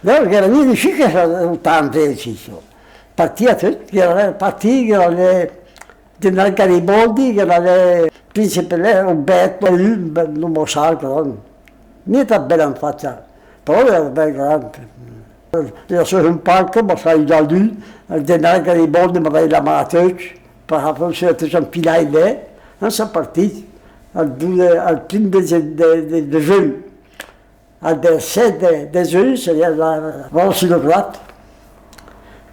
No, perché la mia sci che erano tante deciso. Partia tutto, che era le General Gariboldi, che era le Principe Roberto, non lo so, però niente bella in faccia, però era bella grande. Era su un palco, ma sai già lui, il General Gariboldi mi aveva chiamato, perché si infilai lì, non siamo partiti al primo di giugno. Al 7 de giugno si avevamo silurato.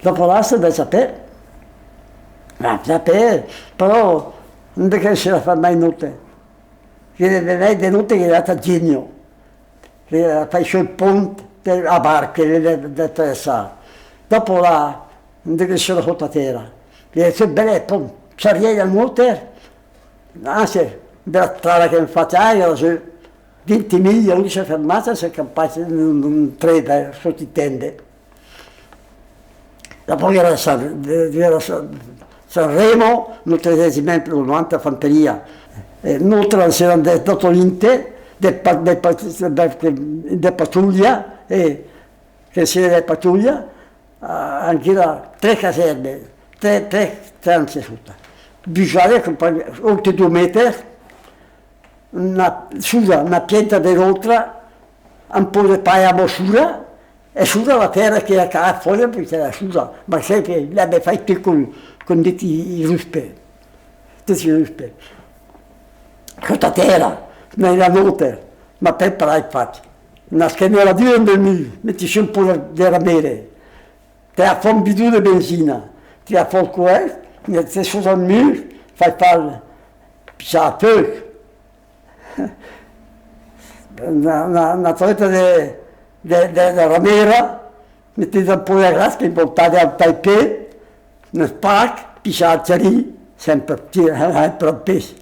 Dopo l'asta da sapere. Ma sapere, però non è che se la fa mai notte. Lei è notte che è andata a Genio. Fai sul ponte a barche, da attraversare. Dopo là, non è che se la fa a terra. È belle, ci arriva a nuotare. Anzi, della strada che mi faccio, 20 miglia, lui si è fermato, si è campato in un treno sotto i tende. Dopo era Sanremo, il 90 fanteria. Inoltre si era dato l'Inte, di pattuglia, che si era di pattuglia, anche là 3 caserme, 3 stanze sotto. Bisogna oltre 2 metri, una pietra dell'altra, un po' di paia a mosura, e sulla la terra che era a foglia perché era sulla, ma sai che l'abbiamo fatto con i ruspe, tutti i ruspe. Questa terra, nella notte, ma per parlare faccio. Una scanera di un metti su un po' di ramere, ti ha fatto un bidone di benzina, ti ha fatto questo, ti su al muro, fai fare, pisciare fuoco. Una tretta di ramera, mettete un po' di rasca, portate al taipei, nel spacco, pisciarci lì, sempre per il pesce.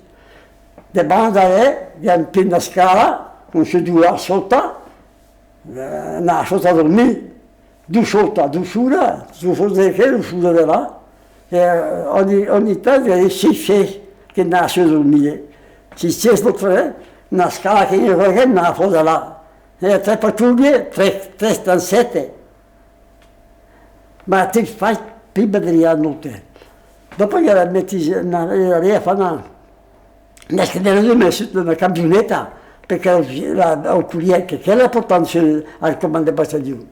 De banda è, viene in una scala, non si due sotto, una sotto a dormire, due sotto, due sulla, due sotto di che, due sulla di là, e ogni tanto si scende che nasce a dormire. Si scende tre, una scala che io vorrei andare fuori da là, e 3 pattuglie, 3 stanzette, ma ti fai prima di la notte. Dopo che la metti, la fa una schedina di me sotto una camionetta, perché la curia che la portano al comando battaglione.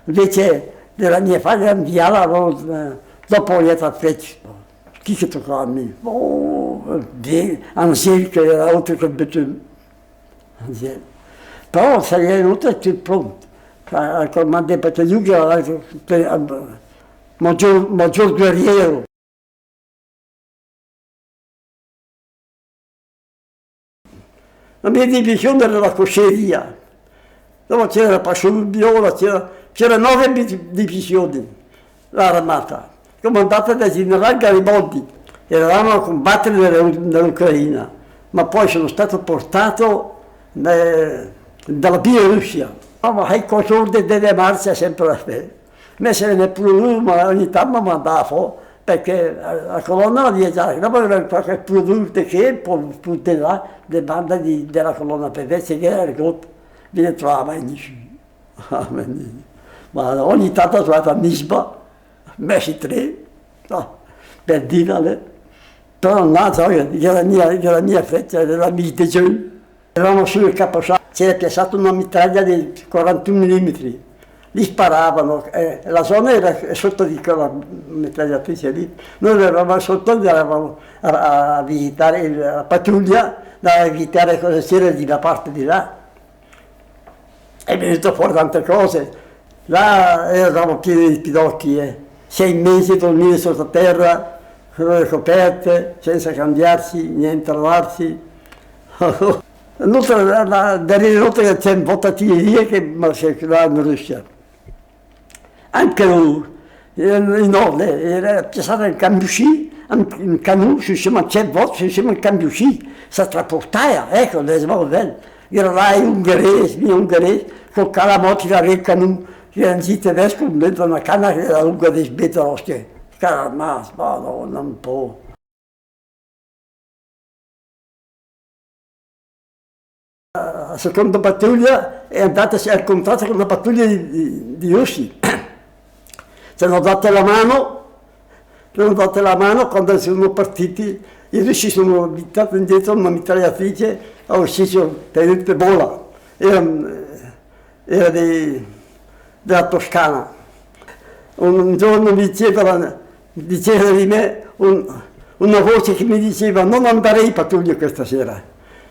Invece della mia figlia inviava, dopo gli altri frecce, chi che toccava a me? Anziché che era oltre che il bitume. Però se è venuto tutto pronto. Al comando battaglione che era maggior guerriero. La mia divisione era la cosceria, dopo c'era la passione viola, c'era 9 divisioni, l'armata, comandata da generale Gariboldi, eravamo a combattere nell'Ucraina, ma poi sono stato portato dalla Bielorussia. Ma hai cose delle marce sempre la fede. Me se ne è pure lui, ma ogni tanto mi mandava fuori, perché la colonna la viaggiava, dopo aveva qualche prodotto che può là, le bande della colonna pedestre che era il viene trovata in giù. Ma ogni tanto ho trovato a Nisba, messi 3, no, per dirle, però no, era la mia freccia, era la mia giù. Eravamo sul caposale, c'era piazzato una mitraglia di 41 mm. Li sparavano, la zona era sotto di quella mitragliatrice lì, noi eravamo sotto, eravamo a visitare la pattuglia, da visitare cosa c'era di la parte di là. È venuto fuori tante cose, là eravamo pieni di pidocchi, 6 mesi a dormire sottoterra, con le coperte, senza cambiarsi, niente a lavarsi. Dalle notte che c'è un po' di lì che mi si non riusciva. Anche lui, no, era piazzato in Cambiusci, in Canù, insieme a Cevot, insieme a Cambiusci, si trasportava, ecco, le smolte. Era là in ungherese, con Calamotti da Re Canù, che era in tedesco, dentro una canna che era lunga di sbetolosche. Calma, madonna, un po'. seconda pattuglia è andata a contatto con la pattuglia di russi. Ci hanno dato la mano quando sono partiti, i russi sono buttati indietro una mitragliatrice, ha ucciso tenente Bola, era della Toscana. Un giorno diceva di me una voce che mi diceva non andare in pattuglia questa sera,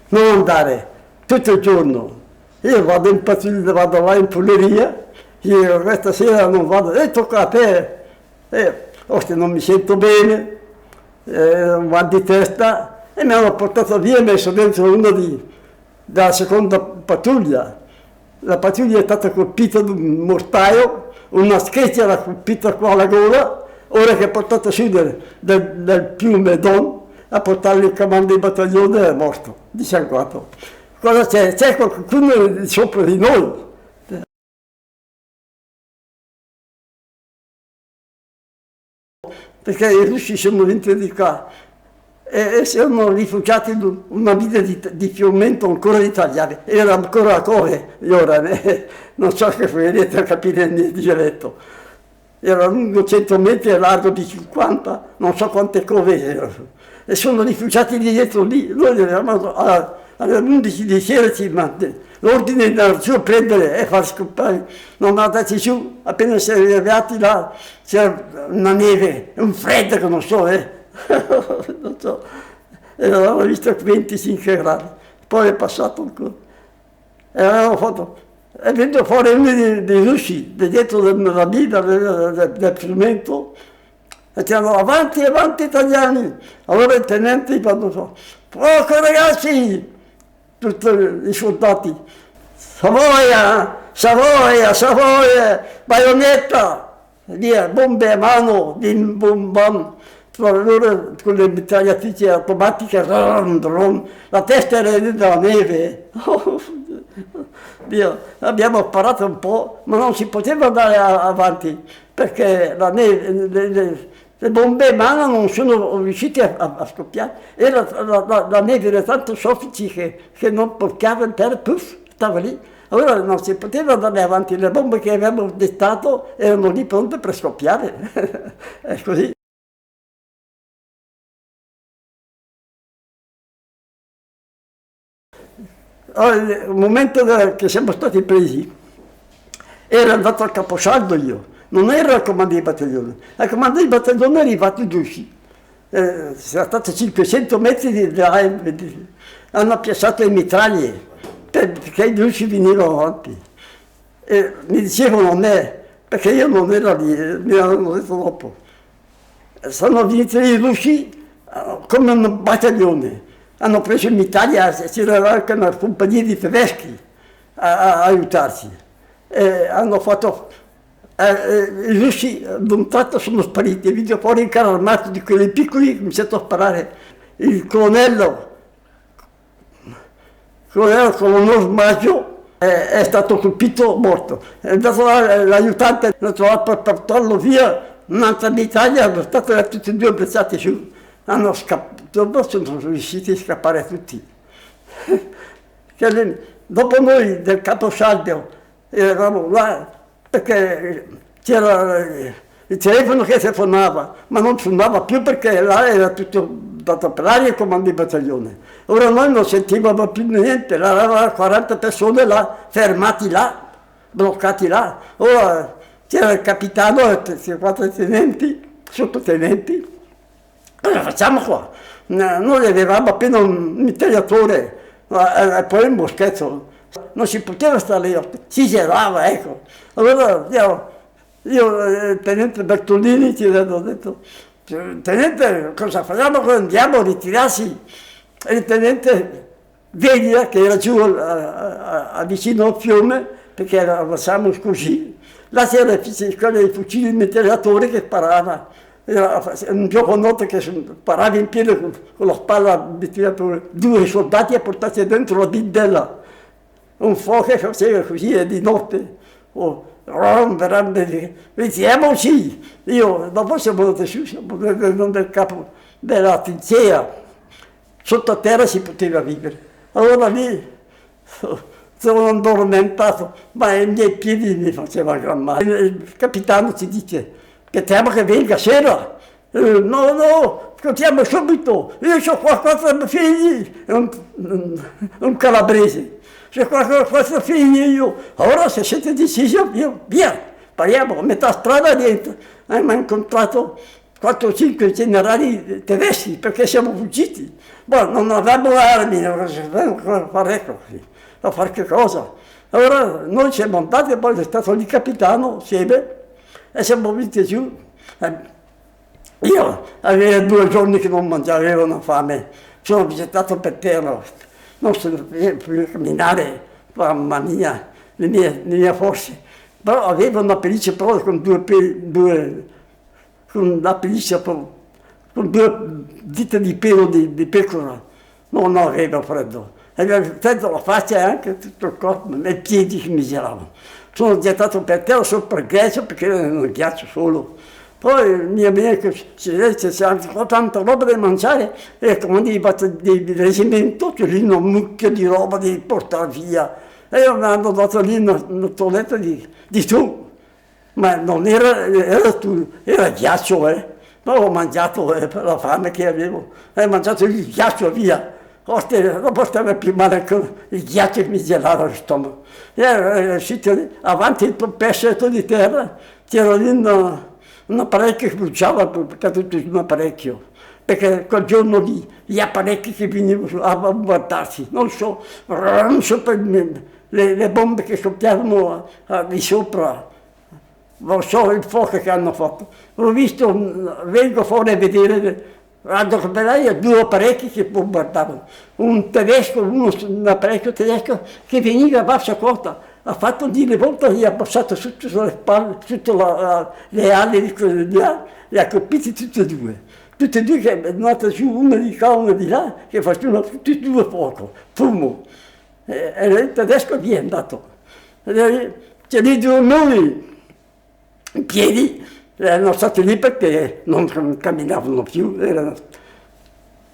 non andare, tutto il giorno. Io vado in pattuglia, vado là in pulleria, io questa sera non vado, tocca a te, non mi sento bene, un mal di testa, e mi hanno portato via e messo dentro uno della seconda pattuglia. La pattuglia è stata colpita da un mortaio, una scheggia l'ha colpita qua alla gola, ora che è portato su del fiume Don a portarlo in comando di battaglione è morto, dissanguato. Cosa c'è? C'è qualcuno sopra di noi. Perché i russi sono venuti di qua e sono rifugiati in una vita di fermento ancora italiana. Era ancora a Cove, ora non so che riuscite a capire il dialetto. Era lungo 100 metri e largo di 50, non so quante cove erano. E sono rifugiati lì dietro lì. Noi eravamo alle 11 di sera, l'ordine era giù a prendere e far scoppare. Non andati giù, appena siamo arrivati là, c'era una neve, un freddo che non so, non so. E avevamo visto 25 gradi, poi è passato ancora. E avevamo fatto. È venuto fuori uno dei russi, dietro della guida del frumento, e dicevano avanti, avanti italiani. Allora i tenenti fanno fuoco ragazzi, tutti i soldati, Savoia, Savoia, Savoia, baionetta, via, bombe a mano, bim bum bam. Loro con le mitragliatrici automatiche, la testa era nella neve. Dio, abbiamo parato un po', ma non si poteva andare avanti, perché la neve, le bombe a mano non sono riuscite a scoppiare. E la neve era tanto soffice che non portava in terra, puff, stava lì. Allora non si poteva andare avanti, le bombe che avevamo dettato erano lì pronte per scoppiare. È così. Il momento che siamo stati presi, ero andato al caposaldo io, non ero al comando di battaglione. Al comando di battaglione è arrivato i russi, sono stati 500 metri di là, hanno piazzato le mitraglie perché i russi venivano avanti. E mi dicevano a me, perché io non ero lì, mi hanno detto dopo, sono venuti i russi come un battaglione. Hanno preso in Italia, c'era anche una compagnia di tedeschi a aiutarci. Hanno fatto, i russi ad un tratto sono spariti, vedo fuori un carro armato di quelli piccoli, ho cominciato a sparare. Il colonnello con un ormaggio è stato colpito, morto. È andato là, l'aiutante è andato là per portarlo via, un'altra d'Italia, hanno stato tutti e due ammazzati su. Dopo sono riusciti a scappare tutti. Dopo noi del caposaldo eravamo là perché c'era il telefono che telefonava, ma non suonava più perché là era tutto dato per aria il comando di battaglione. Ora noi non sentivamo più niente, là avevamo 40 persone là, fermati là, bloccati là. Ora c'era il capitano e 4 tenenti, sottotenenti. Cosa facciamo qua? Noi avevamo appena un mitragliatore e poi un moschetto. Non si poteva stare lì, si gelava, ecco. Allora io tenente Bertolini, ci avevo detto, tenente, cosa facciamo? Andiamo a ritirarsi. E il tenente Veglia, che era giù vicino al fiume, perché eravamo così, là c'era il fucile mitragliatore che sparava. Era un gioco a notte che parava in piedi con la spalla per 2 soldati a portarsi dentro la bindella. Un fuoco che faceva così di notte. Vediamoci! Io dopo siamo andati su, siamo andati nel capo della trincea. Sottoterra si poteva vivere. Allora lì sono addormentato, ma i miei piedi mi facevano gran male. Il capitano ci dice, aspettiamo che venga sera. No, no, ascoltiamo subito, io ho qua quattro figli, un calabrese, c'ho qua quattro figli io, ora se siete decisi, via, pariamo, a metà strada niente. Mi ha incontrato 4 o 5 generali tedeschi perché siamo fuggiti. Non avevamo armi, non sapevamo fare così, a fare che cosa. Allora noi siamo andati e poi è stato lì capitano insieme e siamo venuti giù. Io avevo 2 giorni che non mangiavo, avevo una fame, sono gettato per terra, non sapevo più camminare, mamma mia, le mie forze. Però avevo una pelliccia però con con una pelliccia con 2 dita di pelo di pecora, non avevo freddo. Avevo freddo alla faccia e anche tutto il corpo, i piedi che mi giravano. Sono gettato per terra sopra il ghiaccio perché era un ghiaccio solo. Poi il mio amico c'è tanta roba da mangiare e quando gli fatto di reggimento c'è lì una mucchia di roba da portare via. E io mi hanno dato lì una tolletta di tu. Ma non era ghiaccio, ma ho mangiato per la fame che avevo, ho mangiato il ghiaccio via, non stava più male con il ghiaccio che mi gelava lo stomaco. E ero uscito lì, avanti il pezzetto di terra, c'era lì un apparecchio che bruciava, caduto un apparecchio, perché quel giorno lì gli apparecchi che venivano a bombardarsi, non so per le bombe che scoppiavano di sopra. Non so il fuoco che hanno fatto. Ho visto, vengo fuori a vedere, guardo che bella, 2 apparecchi che bombardavano. Un apparecchio tedesco che veniva a bassa quota, ha fatto di rivolta, gli ha passato sotto sulle spalle, sotto le ali, li ha colpiti tutti e 2. Tutti e 2 che è andata giù, una di qua, una di là, che facevano tutti e 2 fuoco, fumo. E il tedesco via è andato. C'è lì 2 noi in piedi, erano stati lì perché non camminavano più.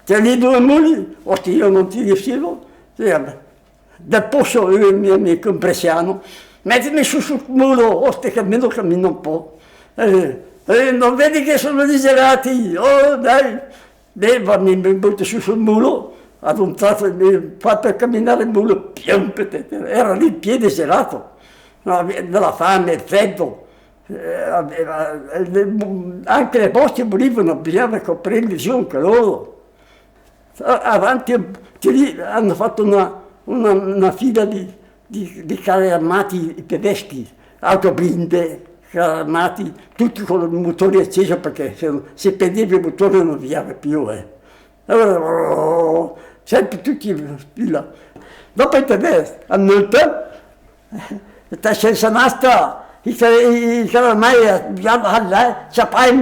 C'è lì 2 muli, io non ti riuscivo, dal posto il mio amico un bresciano, mettimi sul mulo, che almeno cammino un po'. Non vedi che sono diserati? Oh dai! Mi butto sul mulo, ad un tratto mi ha fatto camminare il mulo, era lì in piedi gelato, dalla fame, il freddo. Anche le bocce morivano, bisognava coprirli giù anche loro. Avanti hanno fatto una fila di carri armati tedeschi, autoblinde, carri armati, tutti con i motori accesi perché se perdeva il motore non viava più. Allora, sempre tutti in fila. Dopo i tedeschi hanno il senza nasta. Ich habe meine, Chapai,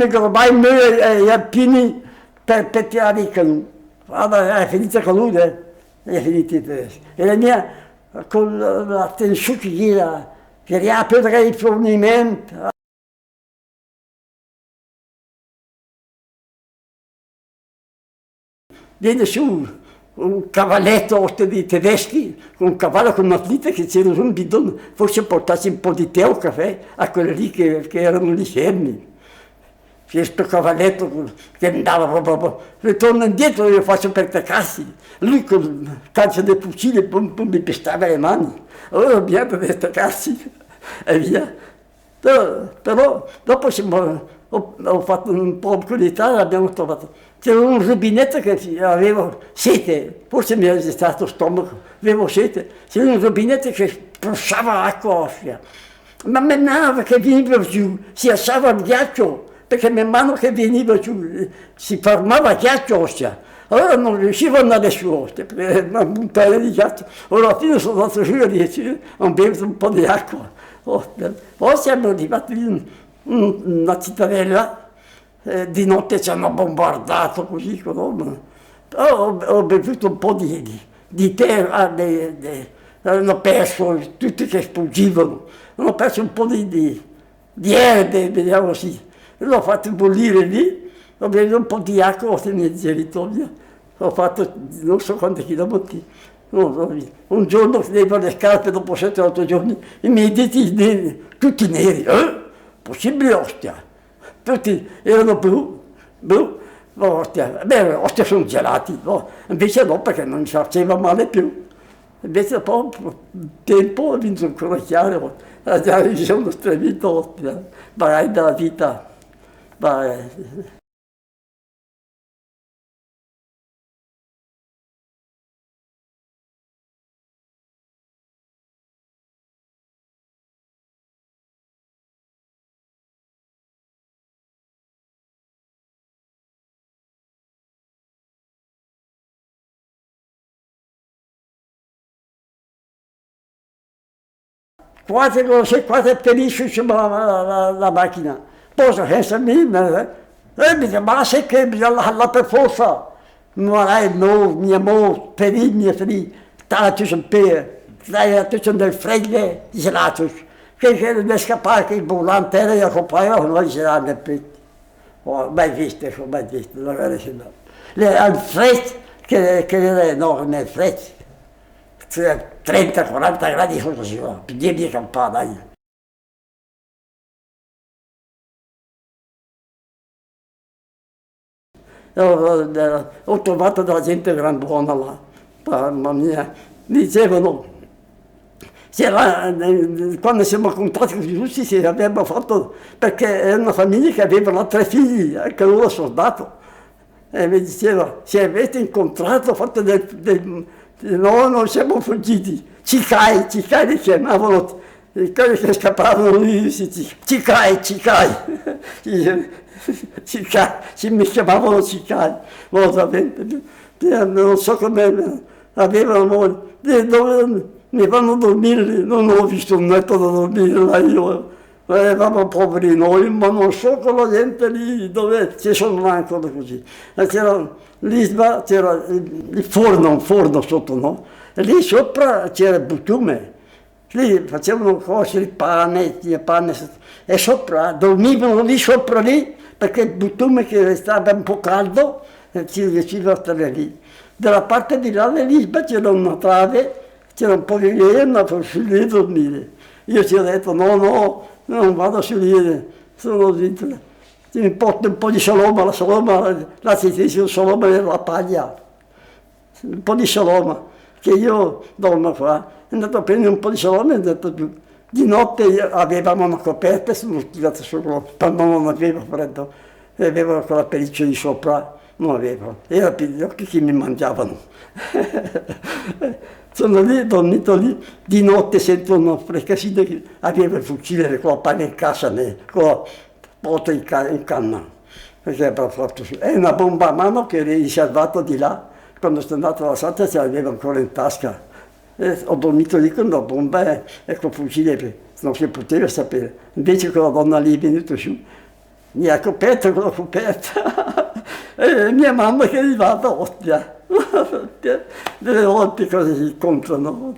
Pini per tirare con è finita con lui, è finita i tedeschi. E la mia, con la tensione che riapre il fornimento. Viene su un cavalletto di tedeschi, un cavallo con una flita che c'era un bidone, forse portassi un po' di tè o caffè a quelli lì che erano lì fermi. Questo cavalletto che andava proprio, ritorno indietro e lo faccio per attaccarsi. Lui con il calcio del fucile mi pestava le mani. Allora abbiamo per attaccarsi e via. Però dopo ho fatto un po' di curiosità e abbiamo trovato. C'era un rubinetto che avevo sete, forse mi era stato stomaco, avevo sete. C'era un rubinetto che spruzava acqua ossia. Ma man mano che veniva giù si alzava il ghiaccio, perché man mano che veniva giù si formava ghiaccio ossia. Allora non riuscivo ad andare su ostia, perché una montagna di ghiaccio. Allora alla fine sono andato giù e ho bevuto un po' di acqua. Poi siamo arrivati in una cittadella. Di notte ci hanno bombardato così, ho bevuto un po' di terra, hanno perso tutti che sfuggivano, hanno perso un po' di erbe, vediamo così, l'ho fatto bollire lì, ho bevuto un po' di acqua, ho tenuto via, ho fatto non so quanti chilometri, Un giorno levo le scarpe dopo 7-8 giorni, i miei diti tutti neri, possibile ostia, tutti erano blu, ostia, beh, ostia sono gelati, no? Invece no, perché non mi faceva male più. Invece poi tempo ho vinto ancora chiaro, mi sono stremito, ostia, magari dalla vita. Vai. 4 felice la macchina. Poi senza me, mi dice, ma sai che bisogna per forza. No, mia mo, felice, tanto sempre, stai tutto nel freddo, gelato. Che ne scappare che il volante era, io compaio, non c'era nel petto. Oh, mai visto, la verità. Al freddo, che era enorme, il freddo. 30-40 gradi così, per dirgli campana. Ho trovato della gente gran buona là, mamma mia, dicevano, quando siamo incontrati con Giussi ci abbiamo fatto, perché è una famiglia che aveva 3 figli, anche loro soldato, e mi diceva, se avete incontrato, fate no, non siamo fuggiti, cicai li chiamavano, quelli che scappavano lì, cicai, mi chiamavano cicai, non so come avevano, mi fanno dormire, non ho visto un letto da dormire là io, eravamo poveri noi, ma non so con la gente lì dove ci sono ancora così. C'era l'Isba, c'era un forno sotto, no? E lì sopra c'era il bitume, lì facevano cose, il pane, e sopra, dormivano lì sopra lì, perché il bitume che stava un po' caldo, ci riusciva a stare lì. Dalla parte di là dell'Isba c'era una trave, c'era un po' di legno, su lì a dormire. Io ci ho detto, no, non vado su lì, sono zitto. Mi porto un po' di soloma, là si dice soloma della paglia, un po' di soloma, che io dormo qua. È andato a prendere un po' di soloma e è andato giù. Di notte avevamo una coperta, sono tirato sopra, quando non avevo freddo, e avevo quella pelliccia di sopra, non avevo, era per gli occhi che mi mangiavano. Sono lì, dormito lì, di notte sento una freccasina che aveva il fucile con la panna in casa, con la porta in canna, perché aveva fatto su. È una bomba a mano che eri salvato di là, quando sono andato alla Santa ce l'aveva ancora in tasca. Ho dormito lì con la bomba e col fucile, non si poteva sapere. Invece quella donna lì è venuta su, mi ha coperto con la coperta, e mia mamma che è arrivata, ostia. Delle volte cose si incontrano,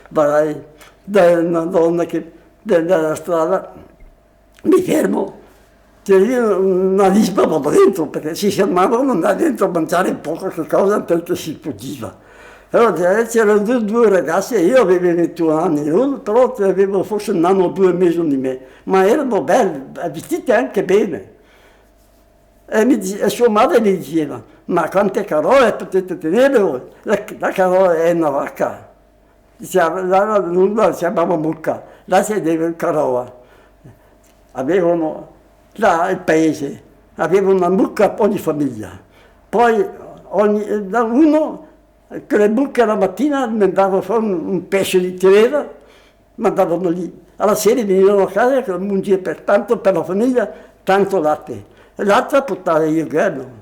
vai, da una donna che dalla strada mi fermo, c'è lì una lisba vado dentro, perché si fermavano andare dentro a mangiare un po' qualche cosa tanto si fugiva. Allora c'erano due ragazze, io avevo 21 anni, però avevo forse un anno o 2 mesi di me, ma erano belle, vestite anche bene. E sua madre mi diceva, ma quante carole potete tenere voi? La carola è una vacca, là non la chiamavamo mucca, là si deve carola. Avevano, là il paese, avevano una mucca ogni famiglia. Poi uno, che le mucche la mattina mandavano fuori un pesce di terra, mandavano lì. Alla sera venivano a casa con mungere tanto per la famiglia, tanto latte. L'altra portava io quello.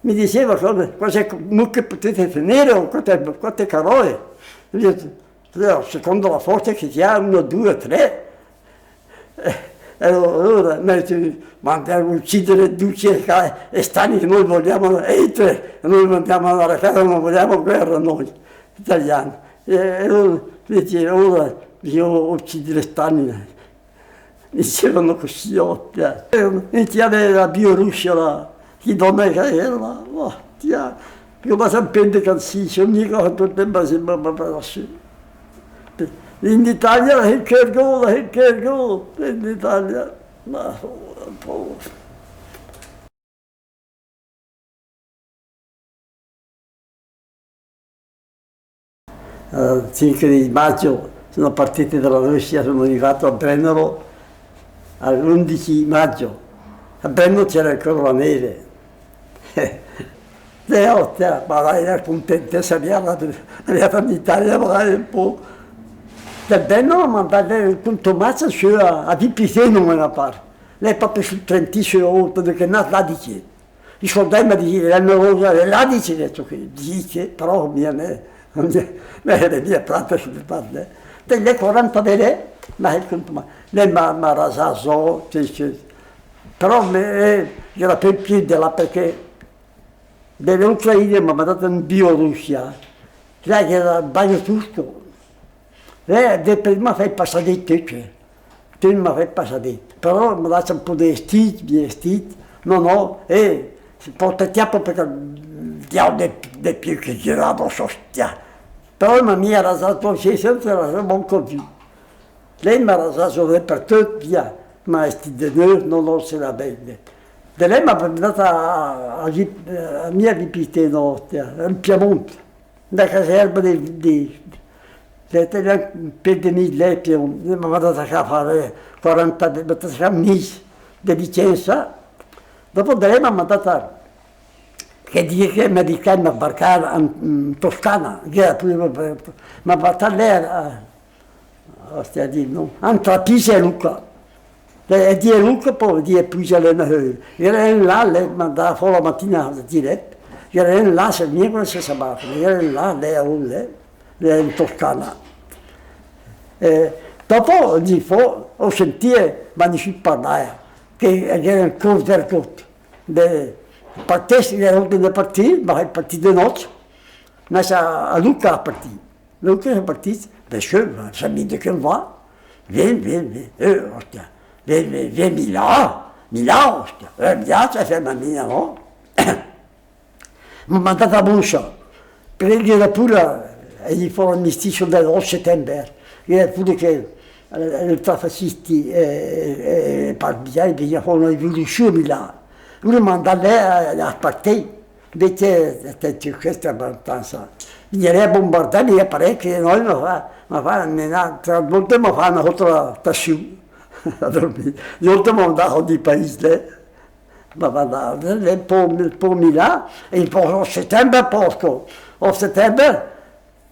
Mi diceva quante mucche potete tenere o quante carole. Secondo la forza che si ha, 1, 2, 3. Allora mandiamo a uccidere Duce e Stani che noi vogliamo, noi mandiamo alla guerra, non vogliamo guerra noi, italiani. E allora ora bisogna uccidere Stani. Dicevano così, iniziare la Bielorussia, chi donna che era, come sapete che si sono tutto il tempo sembra così. In Italia che kergo, in Italia, ma un po'. 5 di maggio sono partiti dalla Russia, sono arrivato a Brennero all'11 maggio. A Brennero c'era ancora la neve. Ma era contenta, si è arrivata in Italia magari un po'. Da Brennero mi ha mandato con Tommaso su a Vipiteno una parte. Lei proprio sul Trentino, che è nato là dice. I soldati mi dicono, là dice, dice, però non è mia pratica sulle parole. Delle 40 bene, ma lei mi ha rasato, però era per piedi là perché dell'Ucraina mi ha mandato in Bielorussia, lei che era il bagno tutto. Lei prima fa il passadetto, prima fa il passadetto, però mi lascia un po' di vestiti, no, si porta tempo perché diavolo di più che girava, però mi ha rasato, senza rasare un po' più. Lei mi ha rasato dappertutto, via, ma questi non lo se la vede. Da lei mi ha mandato a mia Vipiteno, in Piemonte, da caserma per dei mille, mi ha mandato a fare 40 mesi di licenza. Dopo da lei mi ha mandato che dice che americani mi ha barcato in Toscana, che era prima, mi ha portato lei entre Pisa e Lucca. E di Lucca poi di Pisa e era là, lei mi andava fuori la mattina diretta, era là, se mica si sapeva, era là, lei a lei in Toscana. Dopo ho sentito, ma non si parlava, che era un convergotto. Partesti, era un partito, ma è partito di notte, ma a Lucca è partito. Lucca è partito, perché sapete che va, vieni, ostia, vieni là, ostia, mi piace, ferma mia, no? Mi ha mandato a Buncia, perché era pure, gli fu l'armistizio del settembre, era pure che i trafascisti partigiani venivano i rivoluzioni là. Lui manda lei a partire, invece questo è abbastanza. Viene a bombardare parecchio, noi tra volte mi fanno contro la sciù, a dormire. Volte mi andavo di paese, ma vado un po' là, e a settembre posto, a settembre,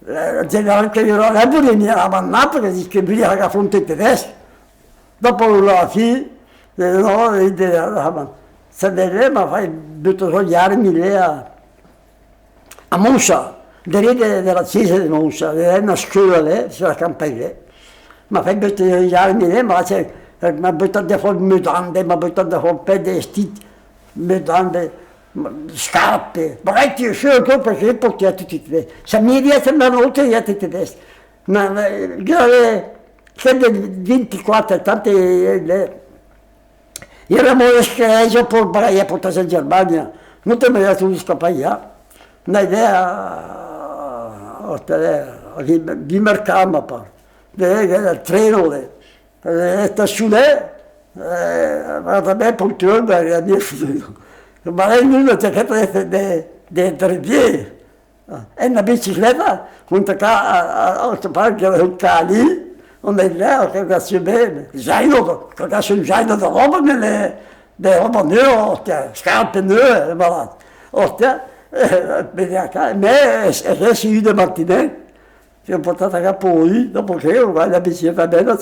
il generale che era là, veniva a Napoli, dice che veniva a fronte tedesco. Dopo la fine, no, se mi fai butto gli armi lì a Monza, della chiesa di Monza, è una scuola lì, sulla campagna. Mi fai butto gli armi lì, mi ha buttato fuori mutande, mi ha buttato fuori un paio di vestiti, mutande, scarpe, vecchio, perché io portavo tutti i tedeschi. Se mi riesce una volta io tutti i tedeschi. Ma io 24, tante... Eravamo scherzo per portarsi in Germania, non te mi ha detto di scappare. Un'idea di mercato, del treno, stazione, guarda me purtroppo era mia figlia. Ma lei non c'è che di piedi. E una bicicletta, punta a parco un cali. Non è vero che cazzo bene, zaino, che cazzo un zaino da roba nuova, scarpe nuove, voilà. Ostia, me è reso di Martinelli, che ho portato a poi, dopo che la bicicletta bella,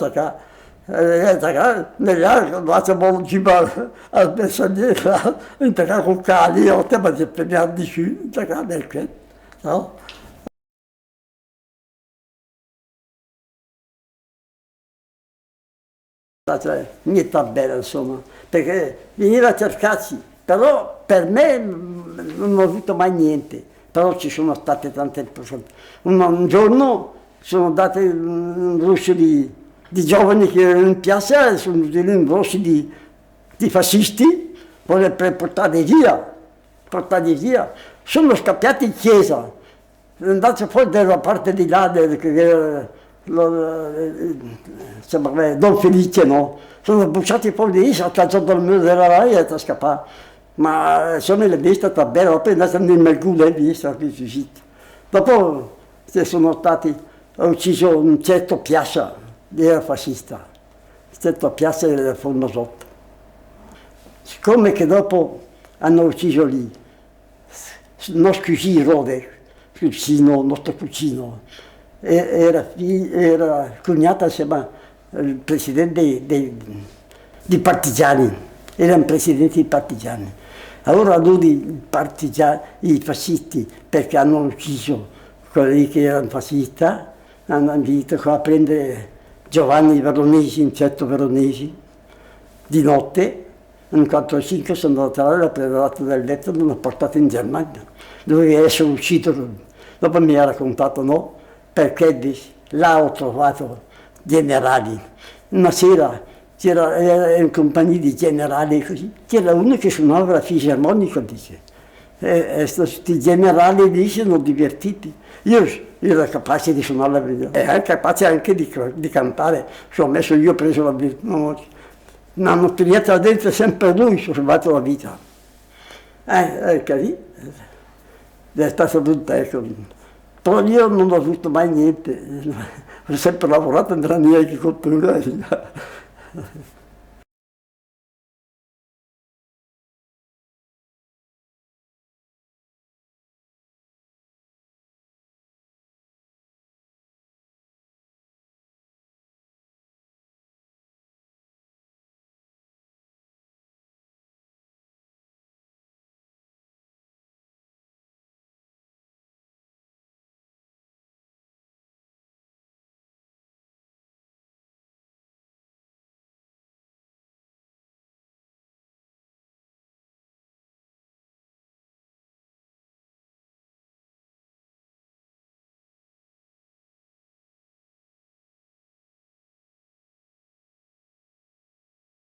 negli anni, faccio un giro al bersagliere, integrato con cali, ostia, ma per mi hanno di su, integrato nel che, no? Niente bene insomma, perché veniva a cercarci, però per me non ho avuto mai niente, però ci sono state tante persone. Un giorno sono andati un gruppo di giovani che erano in piazza, sono venuti un gruppo di fascisti, vogliono portarli via, sono scappiati in chiesa, andati fuori dalla parte di là, Don Felice, no? Sono bussati fuori di lì, sono attaccato al muro della Rai e è scappato. Ma insomma l'ho vista bene, ho pensato nel mergulho e visto che si zitti. Dopo sono stati, ho ucciso un certo Piazza, era fascista, certo Piazza del Formosotto. Siccome che dopo hanno ucciso lì, il nostro nostro cugino, era cugnato assieme al presidente dei partigiani, erano presidenti dei partigiani. Allora lui, i fascisti, perché hanno ucciso quelli che erano fascisti, hanno invitato a prendere Giovanni Veronesi, un certo Veronesi, di notte, nel 1945 sono andato là, l'ho preso dal letto e l'hanno portato in Germania. Lui è uscito, dopo mi ha raccontato no, perché là ho trovato generali. Una sera c'era in compagnia di generali così, c'era uno che suonava la fisarmonica, dice. Questi generali lì sono divertiti. Io ero capace di suonare ero capace anche di cantare, ci ho messo io, ho preso la mi hanno pigliato da dentro sempre lui, ci ho salvato la vita. Lì, è stato tutto, ecco. Però io non ho avuto mai niente, ho sempre lavorato nella mia agricoltura.